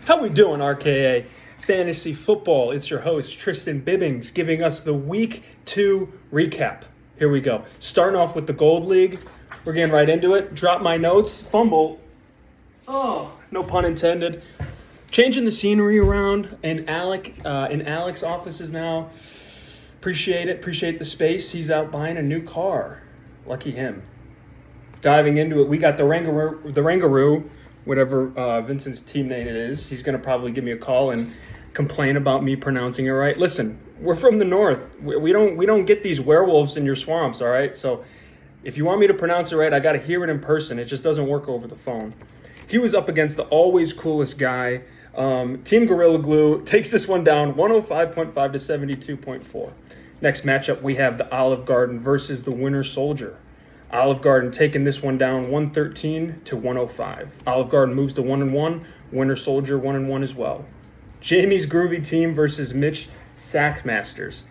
How we doing, RKA Fantasy Football? It's your host, Tristan Bibbings, giving us the Week 2 recap. Here we go. Starting off with the Gold League. We're getting right into it. Drop my notes. Fumble. Oh, no pun intended. Changing the scenery around in Alec's offices now. Appreciate it. Appreciate the space. He's out buying a new car. Lucky him. Diving into it, we got the Rangaroo, whatever Vincent's team name it is. He's going to probably give me a call and complain about me pronouncing it right. Listen, we're from the north. We don't get these werewolves in your swamps, all right? So if you want me to pronounce it right, I got to hear it in person. It just doesn't work over the phone. He was up against the always coolest guy. Team Gorilla Glue takes this one down 105.5 to 72.4. Next matchup, we have the Olive Garden versus the Winter Soldier. Olive Garden taking this one down 113 to 105. Olive Garden moves to 1-1. Winter Soldier 1-1 as well. Jamie's Groovy Team versus Mitch Sackmasters.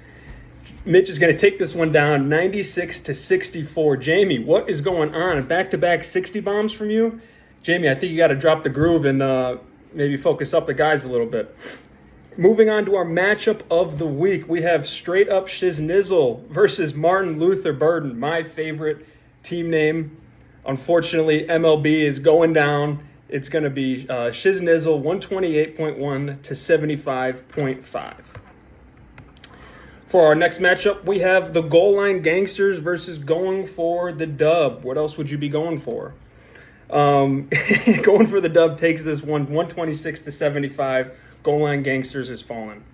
Mitch is going to take this one down 96 to 64. Jamie, what is going on? Back-to-back 60 bombs from you? Jamie, I think you got to drop the groove and maybe focus up the guys a little bit. Moving on to our matchup of the week, we have Straight Up Shiznizzle versus Martin Luther Burden, my favorite team name. Unfortunately, MLB is going down. It's going to be Shiznizzle 128.1 to 75.5. For our next matchup, we have the Goal Line Gangsters versus Going for the Dub. What else would you be going for? Going for the Dub takes this one 126 to 75. Goal Line Gangsters is fallen.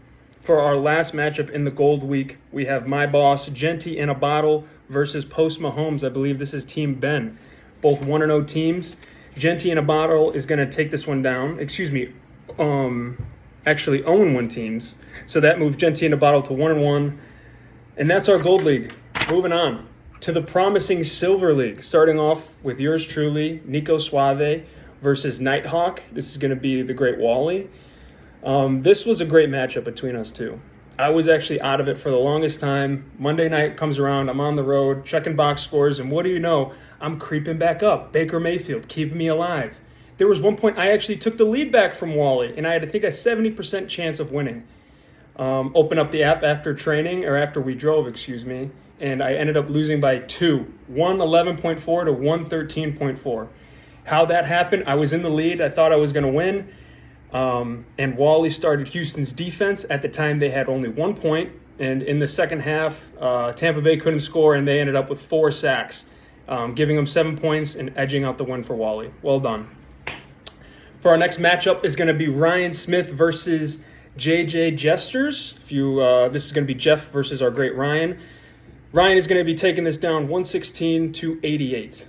For our last matchup in the Gold Week, we have my boss, Genty in a Bottle, versus Post Mahomes. I believe this is Team Ben. Both 1-0 teams. Genty in a Bottle is going to take this one down. Actually 0-1 teams. So that moves Genty in a Bottle to 1-1. And that's our Gold League. Moving on to the promising Silver League. Starting off with yours truly, Nico Suave versus Nighthawk. This is going to be the Great Wally. This was a great matchup between us two. I was actually out of it for the longest time. Monday night comes around, I'm on the road, checking box scores, and what do you know? I'm creeping back up. Baker Mayfield, keeping me alive. There was one point I actually took the lead back from Wally, and I had, I think, a 70% chance of winning. Open up the app after we drove, and I ended up losing by 2. 111.4 to 113.4. How that happened, I was in the lead. I thought I was going to win. And Wally started Houston's defense. At the time, they had only 1 point. And in the second half, Tampa Bay couldn't score, and they ended up with 4 sacks, giving them 7 points and edging out the win for Wally. Well done. For our next matchup is going to be Ryan Smith versus JJ Jesters. This is going to be Jeff versus our great Ryan. Ryan is going to be taking this down 116 to 88.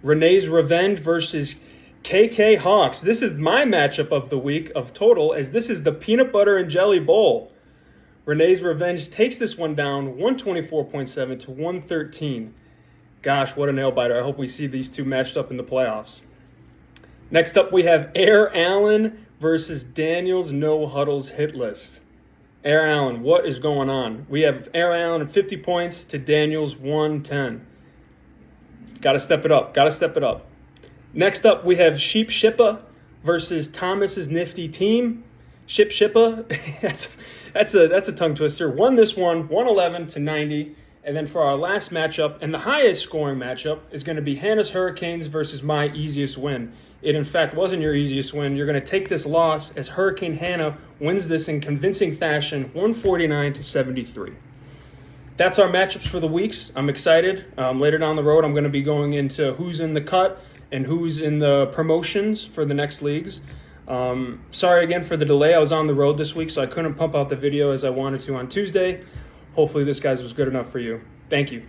Renee's Revenge versus KK Hawks. This is my matchup of the week of total, as this is the Peanut Butter and Jelly Bowl. Renee's Revenge takes this one down 124.7 to 113. Gosh, what a nail biter. I hope we see these two matched up in the playoffs. Next up, we have Air Allen versus Daniel's No Huddles hit list. Air Allen, what is going on? We have Air Allen at 50 points to Daniel's 110. Got to step it up. Next up, we have Sheep Shippa versus Thomas's Nifty Team. Ship Shippa, that's a tongue twister. Won this one, 111 to 90. And then for our last matchup, and the highest scoring matchup, is going to be Hannah's Hurricanes versus my easiest win. It, in fact, wasn't your easiest win. You're going to take this loss as Hurricane Hannah wins this in convincing fashion, 149 to 73. That's our matchups for the weeks. I'm excited. Later down the road, I'm going to be going into who's in the cut and who's in the promotions for the next leagues. Sorry again for the delay. I was on the road this week, so I couldn't pump out the video as I wanted to on Tuesday. Hopefully this, guys, was good enough for you. Thank you.